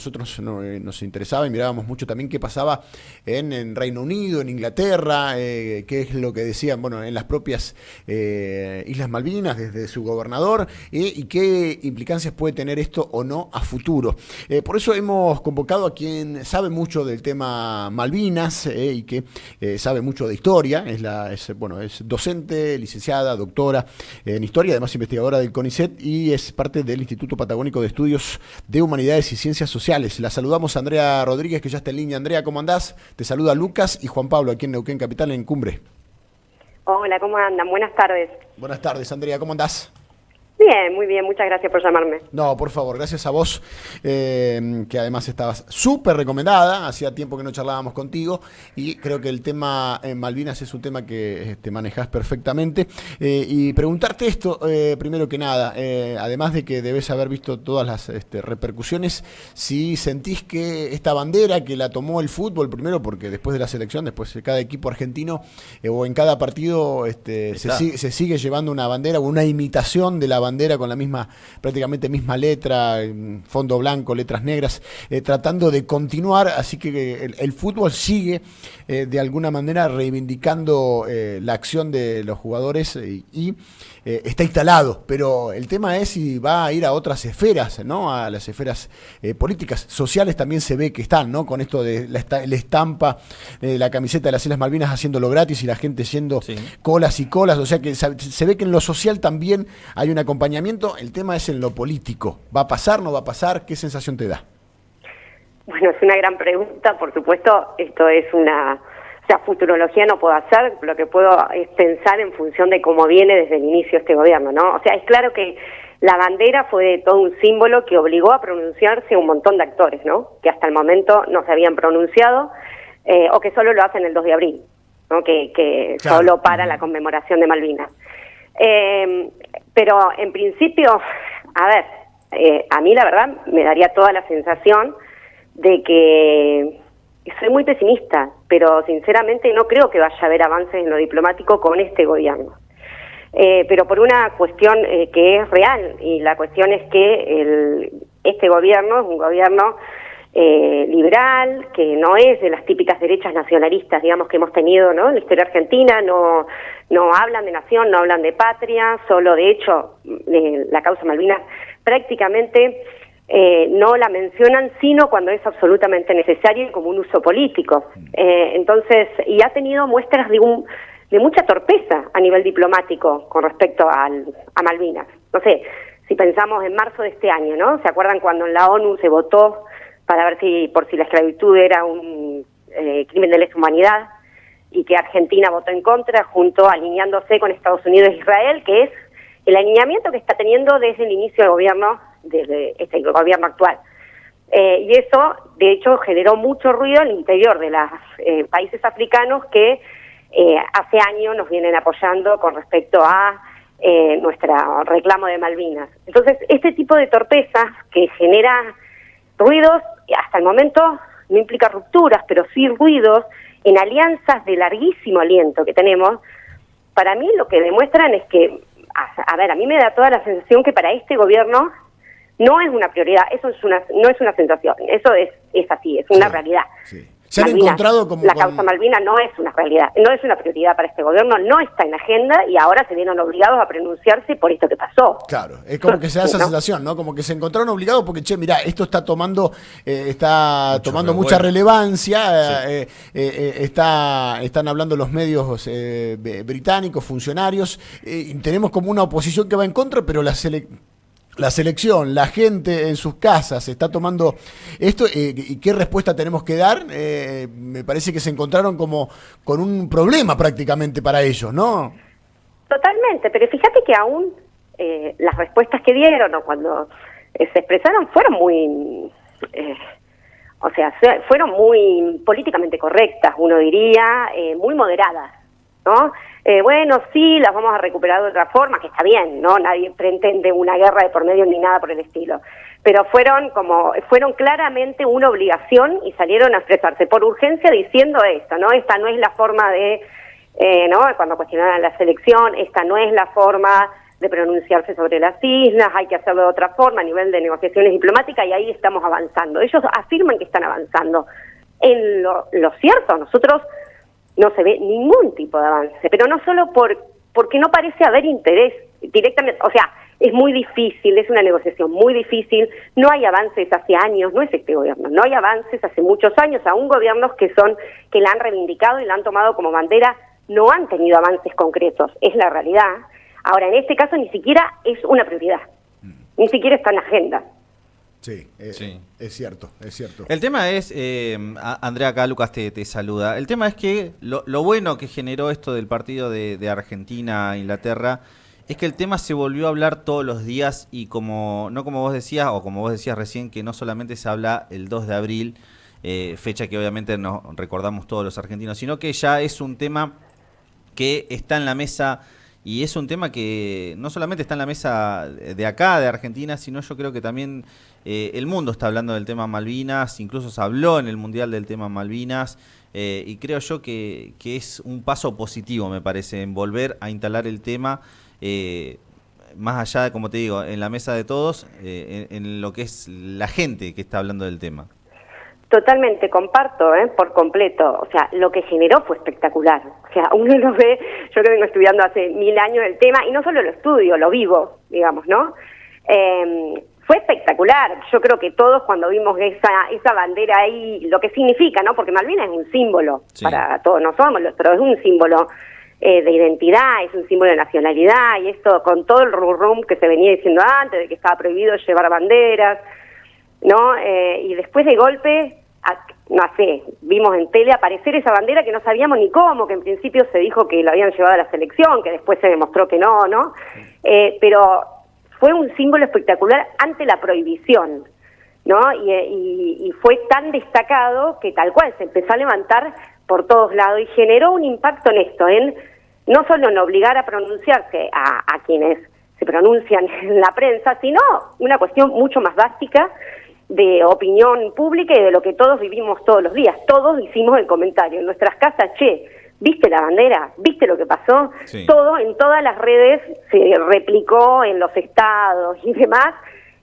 Nosotros nos interesaba y mirábamos mucho también qué pasaba en Reino Unido, en Inglaterra, qué es lo que decían, bueno, en las propias Islas Malvinas, desde su gobernador, y qué implicancias puede tener esto o no a futuro. Por eso hemos convocado a quien sabe mucho del tema Malvinas y que sabe mucho de historia. Es docente, licenciada, doctora en historia, además investigadora del CONICET y es parte del Instituto Patagónico de Estudios de Humanidades y Ciencias Sociales. La saludamos a Andrea Rodríguez, que ya está en línea. Andrea, ¿cómo andás? Te saluda Lucas y Juan Pablo, aquí en Neuquén Capital, en Cumbre. Hola, ¿cómo andan? Buenas tardes. Buenas tardes, Andrea, ¿cómo andás? Bien, muy bien, muchas gracias por llamarme. No, por favor, gracias a vos, que además estabas súper recomendada, hacía tiempo que no charlábamos contigo, y creo que el tema Malvinas es un tema que manejás perfectamente, y preguntarte esto, primero que nada, además de que debes haber visto todas las repercusiones, si sentís que esta bandera que la tomó el fútbol, primero porque después de la selección, después de cada equipo argentino, o en cada partido, se sigue llevando una bandera o una imitación de la bandera con la misma, prácticamente misma letra, fondo blanco, letras negras, tratando de continuar, así que el fútbol sigue de alguna manera reivindicando la acción de los jugadores y está instalado, pero el tema es si va a ir a otras esferas, ¿no? A las esferas políticas, sociales también se ve que están, ¿no? Con esto de la estampa, la camiseta de las Islas Malvinas haciéndolo gratis y la gente yendo colas y colas, o sea que se ve que en lo social también hay un acompañamiento, el tema es en lo político. ¿Va a pasar, no va a pasar? ¿Qué sensación te da? Bueno, es una gran pregunta, por supuesto, esto es futurología no puedo hacer, lo que puedo es pensar en función de cómo viene desde el inicio este gobierno, ¿no? O sea, es claro que la bandera fue todo un símbolo que obligó a pronunciarse a un montón de actores, ¿no? Que hasta el momento no se habían pronunciado, o que solo lo hacen el 2 de abril, ¿no? Que claro, solo para la conmemoración de Malvinas. Pero en principio, a ver, a mí la verdad me daría toda la sensación de que soy muy pesimista, pero sinceramente no creo que vaya a haber avances en lo diplomático con este gobierno. Pero por una cuestión que es real, y la cuestión es que este gobierno es un gobierno liberal, que no es de las típicas derechas nacionalistas, digamos, que hemos tenido, ¿no? En la historia argentina, no hablan de nación, no hablan de patria, solo de hecho la causa Malvinas prácticamente no la mencionan sino cuando es absolutamente necesario y como un uso político. Entonces, y ha tenido muestras de mucha torpeza a nivel diplomático con respecto a Malvinas. No sé, si pensamos en marzo de este año, ¿no? ¿Se acuerdan cuando en la ONU se votó para ver si la esclavitud era un crimen de lesa humanidad y que Argentina votó en contra, alineándose con Estados Unidos e Israel, que es el alineamiento que está teniendo desde el inicio del gobierno, desde este gobierno actual. Y eso, de hecho, generó mucho ruido en el interior de los países africanos que hace años nos vienen apoyando con respecto a nuestro reclamo de Malvinas. Entonces, este tipo de torpezas que genera ruidos, hasta el momento no implica rupturas, pero sí ruidos en alianzas de larguísimo aliento que tenemos, para mí lo que demuestran es que, a mí me da toda la sensación que para este gobierno no es una prioridad, no es una sensación, eso es así, es una realidad. Sí. Se han encontrado como la causa Malvinas no es una realidad, no es una prioridad para este gobierno, no está en la agenda y ahora se vieron obligados a pronunciarse por esto que pasó. Claro, es como que se da esa sensación, ¿no? Como que se encontraron obligados porque, mirá, esto está tomando mucha relevancia, están hablando los medios británicos, funcionarios, tenemos como una oposición que va en contra, pero la selección, la gente en sus casas está tomando esto, y qué respuesta tenemos que dar. Me parece que se encontraron como con un problema prácticamente para ellos, ¿no? Totalmente, pero fíjate que aún las respuestas que dieron o cuando se expresaron fueron fueron muy políticamente correctas, uno diría, muy moderadas, ¿no? Bueno, sí, las vamos a recuperar de otra forma, que está bien, ¿no? Nadie pretende una guerra de por medio ni nada por el estilo. Pero fueron claramente una obligación y salieron a expresarse por urgencia diciendo esto, ¿no? Esta no es la forma de, ¿no? Cuando cuestionaban la selección, esta no es la forma de pronunciarse sobre las islas, hay que hacerlo de otra forma a nivel de negociaciones diplomáticas y ahí estamos avanzando. Ellos afirman que están avanzando. En lo cierto, nosotros no se ve ningún tipo de avance, pero no solo porque no parece haber interés directamente, o sea, es muy difícil, es una negociación muy difícil, no hay avances hace años, no es este gobierno, no hay avances hace muchos años, aún gobiernos que la han reivindicado y la han tomado como bandera, no han tenido avances concretos, es la realidad. Ahora, en este caso ni siquiera es una prioridad, ni siquiera está en la agenda. Sí, es cierto, es cierto. El tema es, Andrea, acá Lucas te saluda, el tema es que lo bueno que generó esto del partido de Argentina-Inglaterra es que el tema se volvió a hablar todos los días y no como vos decías, o como vos decías recién, que no solamente se habla el 2 de abril, fecha que obviamente nos recordamos todos los argentinos, sino que ya es un tema que está en la mesa. Y es un tema que no solamente está en la mesa de acá, de Argentina, sino yo creo que también el mundo está hablando del tema Malvinas, incluso se habló en el Mundial del tema Malvinas, y creo yo que es un paso positivo, me parece, en volver a instalar el tema, más allá, de, como te digo, en la mesa de todos, en lo que es la gente que está hablando del tema. Totalmente, comparto, por completo. O sea, lo que generó fue espectacular. O sea, uno lo ve, yo que vengo estudiando hace 1000 años el tema, y no solo lo estudio, lo vivo, digamos, ¿no? Fue espectacular. Yo creo que todos cuando vimos esa bandera ahí, lo que significa, ¿no? Porque Malvinas es un símbolo, sí, para todos nosotros, pero es un símbolo de identidad, es un símbolo de nacionalidad, y esto con todo el rum que se venía diciendo antes, de que estaba prohibido llevar banderas, ¿no? Y después de golpe, no sé, vimos en tele aparecer esa bandera que no sabíamos ni cómo, que en principio se dijo que la habían llevado a la selección, que después se demostró que no, ¿no? Pero fue un símbolo espectacular ante la prohibición, ¿no? Y fue tan destacado que tal cual se empezó a levantar por todos lados y generó un impacto en esto, no solo en obligar a pronunciarse a quienes se pronuncian en la prensa, sino una cuestión mucho más básica de opinión pública y de lo que todos vivimos todos los días. Todos hicimos el comentario en nuestras casas, ¿viste la bandera? ¿Viste lo que pasó? Sí. Todo, en todas las redes se replicó, en los estados y demás,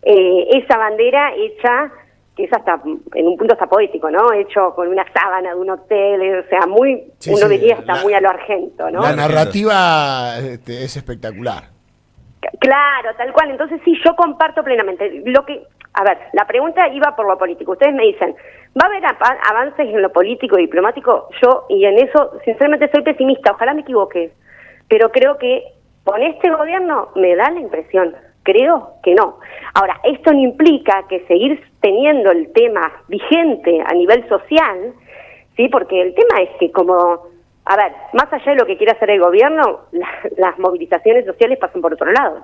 esa bandera hecha, que es hasta, en un punto hasta poético, ¿no? Hecho con una sábana de un hotel, o sea, uno diría hasta muy a lo argento, ¿no? La narrativa es espectacular. Claro, tal cual. Entonces sí, yo comparto plenamente. A ver, la pregunta iba por lo político. Ustedes me dicen, ¿va a haber avances en lo político y diplomático? Y en eso, sinceramente, soy pesimista. Ojalá me equivoque. Pero creo que con este gobierno me da la impresión. Creo que no. Ahora, esto no implica que seguir teniendo el tema vigente a nivel social, ¿sí? Porque el tema es que a ver, más allá de lo que quiera hacer el gobierno, las movilizaciones sociales pasan por otro lado.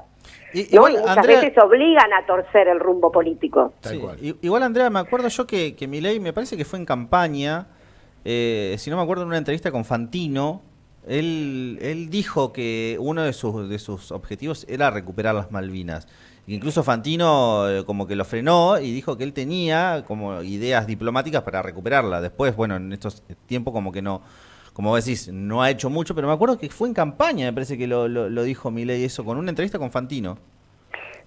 Igual, muchas Andrea, veces obligan a torcer el rumbo político. Sí, igual, Andrea, me acuerdo yo que Milei, me parece que fue en campaña, si no me acuerdo, en una entrevista con Fantino, él dijo que uno de sus objetivos era recuperar las Malvinas. Incluso Fantino como que lo frenó y dijo que él tenía como ideas diplomáticas para recuperarla. Después, bueno, en estos tiempos como que no... Como vos decís, no ha hecho mucho, pero me acuerdo que fue en campaña, me parece que lo dijo Milei, eso, con una entrevista con Fantino.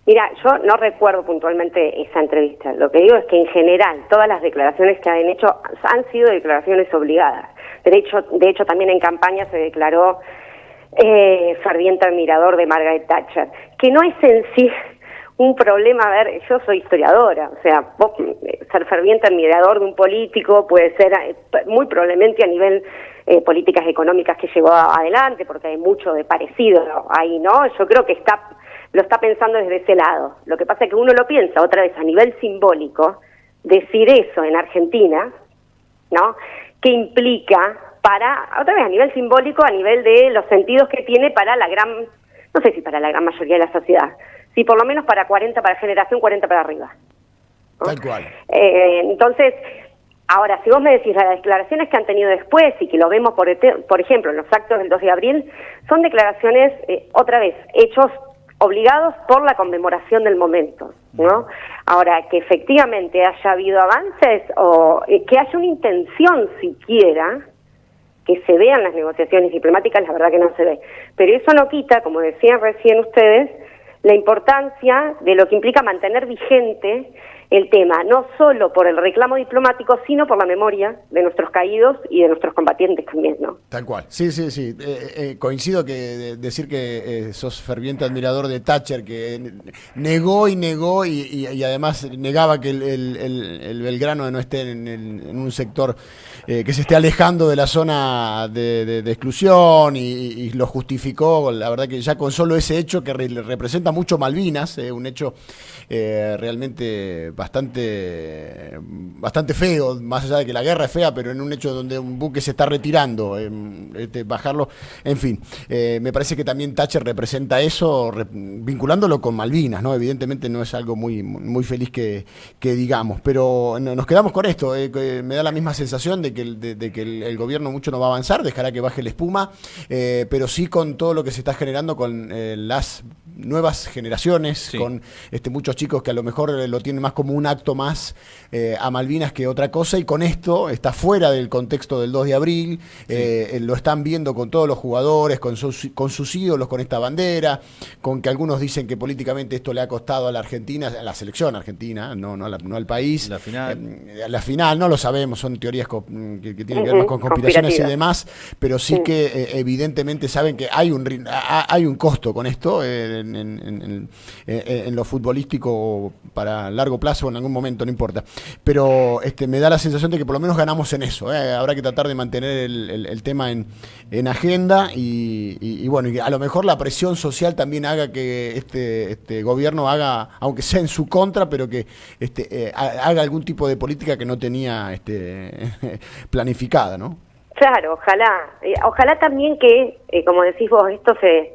Mira, yo no recuerdo puntualmente esa entrevista. Lo que digo es que en general todas las declaraciones que han hecho han sido declaraciones obligadas. De hecho también en campaña se declaró ferviente admirador de Margaret Thatcher, que no es en sí un problema. A ver, yo soy historiadora, o sea, vos ser ferviente admirador de un político puede ser muy probablemente a nivel políticas económicas que llevó adelante, porque hay mucho de parecido ahí, ¿no? Yo creo que lo está pensando desde ese lado. Lo que pasa es que uno lo piensa otra vez a nivel simbólico, decir eso en Argentina, ¿no? ¿Qué implica otra vez a nivel simbólico, a nivel de los sentidos que tiene para no sé si para la gran mayoría de la sociedad, si por lo menos para generación 40 para arriba, ¿no? Tal cual. Entonces, ahora, si vos me decís las declaraciones que han tenido después y que lo vemos, por ejemplo, en los actos del 2 de abril, son declaraciones, otra vez, hechos obligados por la conmemoración del momento, ¿no? Ahora, que efectivamente haya habido avances o que haya una intención siquiera que se vean las negociaciones diplomáticas, la verdad que no se ve. Pero eso no quita, como decían recién ustedes, la importancia de lo que implica mantener vigente el tema, no solo por el reclamo diplomático, sino por la memoria de nuestros caídos y de nuestros combatientes también, ¿no? Tal cual. Sí. Coincido que decir que sos ferviente admirador de Thatcher, que negó y además negaba que el Belgrano no esté en un sector que se esté alejando de la zona de exclusión y lo justificó. La verdad que ya con solo ese hecho que representa mucho Malvinas, un hecho realmente bastante feo, más allá de que la guerra es fea, pero en un hecho donde un buque se está retirando, bajarlo, en fin, me parece que también Thatcher representa eso, vinculándolo con Malvinas, ¿no? Evidentemente no es algo muy feliz que digamos, pero nos quedamos con esto, me da la misma sensación de que el gobierno mucho no va a avanzar, dejará que baje la espuma, pero sí con todo lo que se está generando con las nuevas generaciones, sí, con muchos chicos que a lo mejor lo tienen más como un acto más a Malvinas que otra cosa, y con esto está fuera del contexto del 2 de abril, sí, lo están viendo con todos los jugadores, con sus ídolos, con esta bandera, con que algunos dicen que políticamente esto le ha costado a la Argentina, a la selección argentina, no al país. La final no lo sabemos, son teorías que tienen que ver más con conspiraciones y demás, pero sí que evidentemente saben que hay un costo con esto en lo futbolístico para largo plazo, en algún momento, no importa. Pero me da la sensación de que por lo menos ganamos en eso. Habrá que tratar de mantener el tema en agenda y bueno, y a lo mejor la presión social también haga que este gobierno haga, aunque sea en su contra, pero que haga algún tipo de política que no tenía planificada, ¿no? Claro, ojalá también que, como decís vos, esto se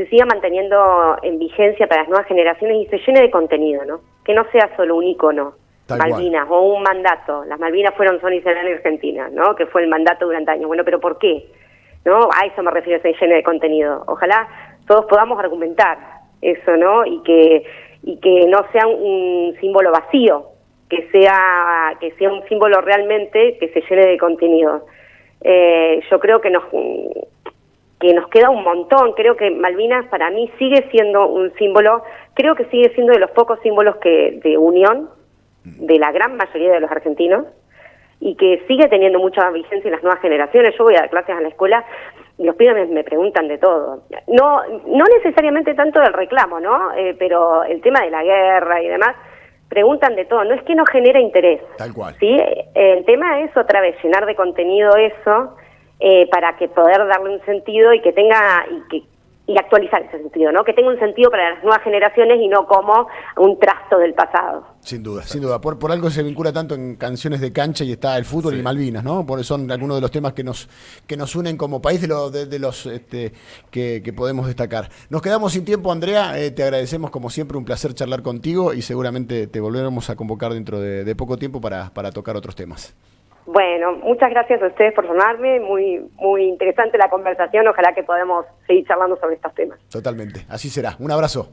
siga manteniendo en vigencia para las nuevas generaciones y se llene de contenido, ¿no? Que no sea solo un ícono, Malvinas, o un mandato. Las Malvinas son y serán en Argentina, ¿no? Que fue el mandato durante años. Bueno, pero ¿por qué? ¿No? A eso me refiero, se llene de contenido. Ojalá todos podamos argumentar eso, ¿no? Y que no sea un símbolo vacío, que sea un símbolo realmente que se llene de contenido. Yo creo que nos queda un montón. Creo que Malvinas para mí sigue siendo un símbolo, creo que sigue siendo de los pocos símbolos de unión de la gran mayoría de los argentinos y que sigue teniendo mucha vigencia en las nuevas generaciones. Yo voy a dar clases a la escuela y los pibes me preguntan de todo. No necesariamente tanto del reclamo, ¿no? Pero el tema de la guerra y demás, preguntan de todo. No es que no genera interés. Tal cual. ¿Sí? El tema es otra vez llenar de contenido eso, para que poder darle un sentido y que tenga y actualizar ese sentido, ¿no? Que tenga un sentido para las nuevas generaciones y no como un trasto del pasado. Sin duda. Por algo se vincula tanto en canciones de cancha y está el fútbol, sí, y Malvinas, ¿no? Porque son algunos de los temas que nos unen como país, de los que podemos destacar. Nos quedamos sin tiempo, Andrea. Te agradecemos como siempre, un placer charlar contigo y seguramente te volveremos a convocar dentro de poco tiempo para tocar otros temas. Bueno, muchas gracias a ustedes por llamarme, muy interesante la conversación, ojalá que podamos seguir charlando sobre estos temas. Totalmente, así será. Un abrazo.